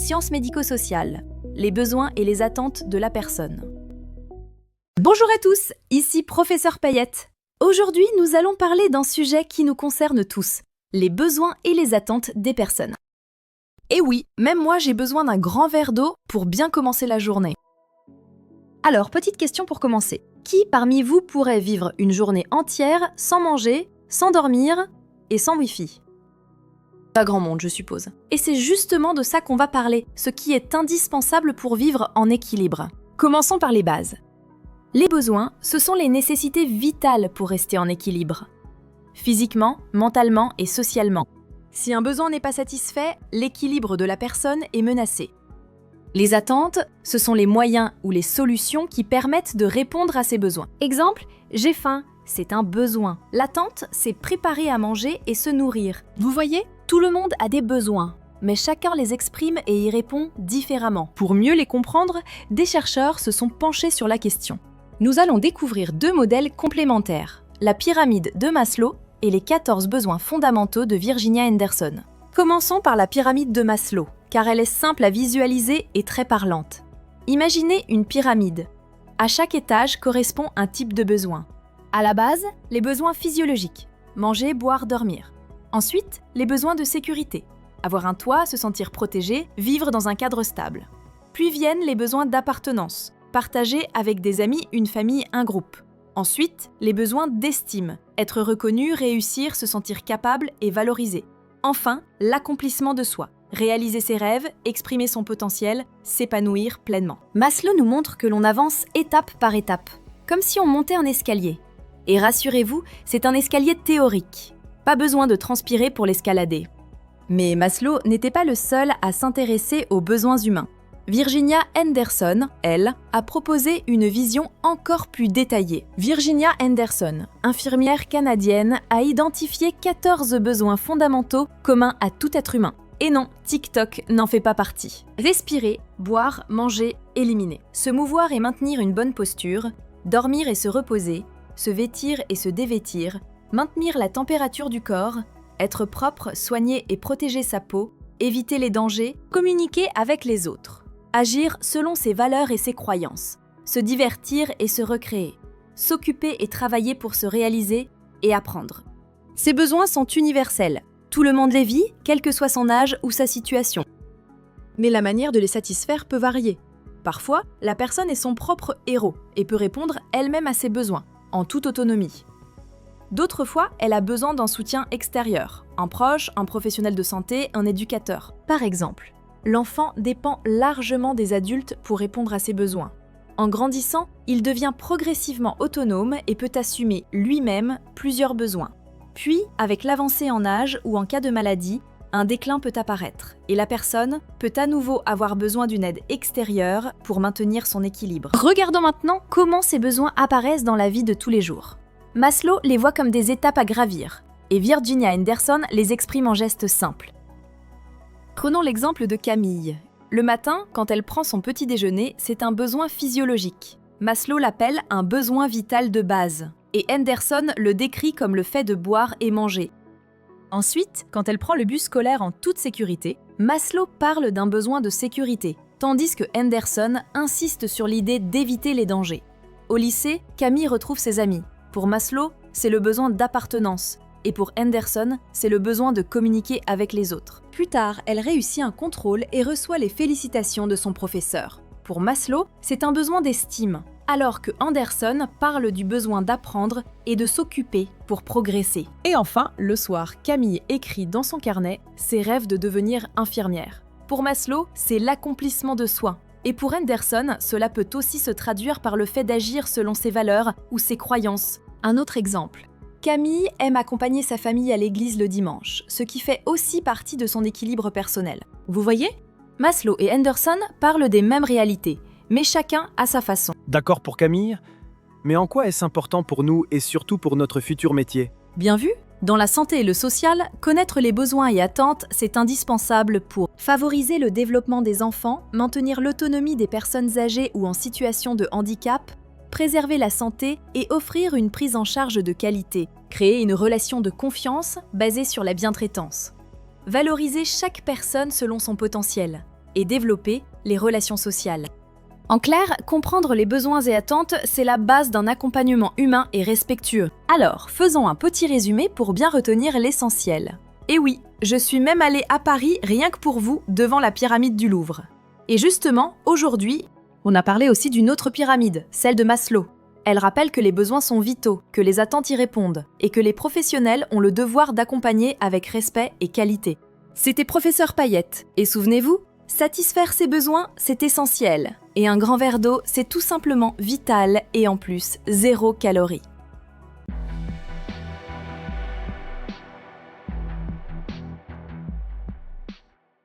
sciences médico-sociales, les besoins et les attentes de la personne. Bonjour à tous, ici Professeur Payette. Aujourd'hui, nous allons parler d'un sujet qui nous concerne tous, les besoins et les attentes des personnes. Et oui, même moi j'ai besoin d'un grand verre d'eau pour bien commencer la journée. Alors, petite question pour commencer. Qui parmi vous pourrait vivre une journée entière sans manger, sans dormir et sans Wi-Fi ? Pas grand monde, je suppose. Et c'est justement de ça qu'on va parler, ce qui est indispensable pour vivre en équilibre. Commençons par les bases. Les besoins, ce sont les nécessités vitales pour rester en équilibre. Physiquement, mentalement et socialement. Si un besoin n'est pas satisfait, l'équilibre de la personne est menacé. Les attentes, ce sont les moyens ou les solutions qui permettent de répondre à ces besoins. Exemple, j'ai faim, c'est un besoin. L'attente, c'est préparer à manger et se nourrir. Vous voyez, tout le monde a des besoins, mais chacun les exprime et y répond différemment. Pour mieux les comprendre, des chercheurs se sont penchés sur la question. Nous allons découvrir deux modèles complémentaires, la pyramide de Maslow et les 14 besoins fondamentaux de Virginia Anderson. Commençons par la pyramide de Maslow, car elle est simple à visualiser et très parlante. Imaginez une pyramide. À chaque étage correspond un type de besoin. À la base, les besoins physiologiques, manger, boire, dormir. Ensuite, les besoins de sécurité, avoir un toit, se sentir protégé, vivre dans un cadre stable. Puis viennent les besoins d'appartenance, partager avec des amis, une famille, un groupe. Ensuite, les besoins d'estime, être reconnu, réussir, se sentir capable et valorisé. Enfin, l'accomplissement de soi, réaliser ses rêves, exprimer son potentiel, s'épanouir pleinement. Maslow nous montre que l'on avance étape par étape, comme si on montait un escalier. Et rassurez-vous, c'est un escalier théorique. Pas besoin de transpirer pour l'escalader. Mais Maslow n'était pas le seul à s'intéresser aux besoins humains. Virginia Anderson, elle, a proposé une vision encore plus détaillée. Virginia Anderson, infirmière canadienne, a identifié 14 besoins fondamentaux communs à tout être humain. Et non, TikTok n'en fait pas partie. Respirer, boire, manger, éliminer. Se mouvoir et maintenir une bonne posture, dormir et se reposer, se vêtir et se dévêtir, maintenir la température du corps, être propre, soigner et protéger sa peau, éviter les dangers, communiquer avec les autres. Agir selon ses valeurs et ses croyances, se divertir et se recréer, s'occuper et travailler pour se réaliser et apprendre. Ces besoins sont universels. Tout le monde les vit, quel que soit son âge ou sa situation. Mais la manière de les satisfaire peut varier. Parfois, la personne est son propre héros et peut répondre elle-même à ses besoins, en toute autonomie. D'autres fois, elle a besoin d'un soutien extérieur, un proche, un professionnel de santé, un éducateur. Par exemple, l'enfant dépend largement des adultes pour répondre à ses besoins. En grandissant, il devient progressivement autonome et peut assumer lui-même plusieurs besoins. Puis, avec l'avancée en âge ou en cas de maladie, un déclin peut apparaître et la personne peut à nouveau avoir besoin d'une aide extérieure pour maintenir son équilibre. Regardons maintenant comment ces besoins apparaissent dans la vie de tous les jours. Maslow les voit comme des étapes à gravir et Virginia Anderson les exprime en gestes simples. Prenons l'exemple de Camille. Le matin, quand elle prend son petit déjeuner, c'est un besoin physiologique. Maslow l'appelle un besoin vital de base, et Anderson le décrit comme le fait de boire et manger. Ensuite, quand elle prend le bus scolaire en toute sécurité, Maslow parle d'un besoin de sécurité, tandis que Anderson insiste sur l'idée d'éviter les dangers. Au lycée, Camille retrouve ses amis. Pour Maslow, c'est le besoin d'appartenance. Et pour Anderson, c'est le besoin de communiquer avec les autres. Plus tard, elle réussit un contrôle et reçoit les félicitations de son professeur. Pour Maslow, c'est un besoin d'estime, alors que Anderson parle du besoin d'apprendre et de s'occuper pour progresser. Et enfin, le soir, Camille écrit dans son carnet ses rêves de devenir infirmière. Pour Maslow, c'est l'accomplissement de soi. Et pour Anderson, cela peut aussi se traduire par le fait d'agir selon ses valeurs ou ses croyances. Un autre exemple. Camille aime accompagner sa famille à l'église le dimanche, ce qui fait aussi partie de son équilibre personnel. Vous voyez ? Maslow et Anderson parlent des mêmes réalités, mais chacun à sa façon. D'accord pour Camille, mais en quoi est-ce important pour nous et surtout pour notre futur métier ? Bien vu ? Dans la santé et le social, connaître les besoins et attentes, c'est indispensable pour favoriser le développement des enfants, maintenir l'autonomie des personnes âgées ou en situation de handicap, préserver la santé et offrir une prise en charge de qualité, créer une relation de confiance basée sur la bientraitance. Valoriser chaque personne selon son potentiel, et développer les relations sociales. En clair, comprendre les besoins et attentes, c'est la base d'un accompagnement humain et respectueux. Alors, faisons un petit résumé pour bien retenir l'essentiel. Et oui, je suis même allée à Paris rien que pour vous, devant la pyramide du Louvre. Et justement, aujourd'hui, on a parlé aussi d'une autre pyramide, celle de Maslow. Elle rappelle que les besoins sont vitaux, que les attentes y répondent, et que les professionnels ont le devoir d'accompagner avec respect et qualité. C'était Professeur Payette, et souvenez-vous, satisfaire ses besoins, c'est essentiel. Et un grand verre d'eau, c'est tout simplement vital et en plus, 0 calories.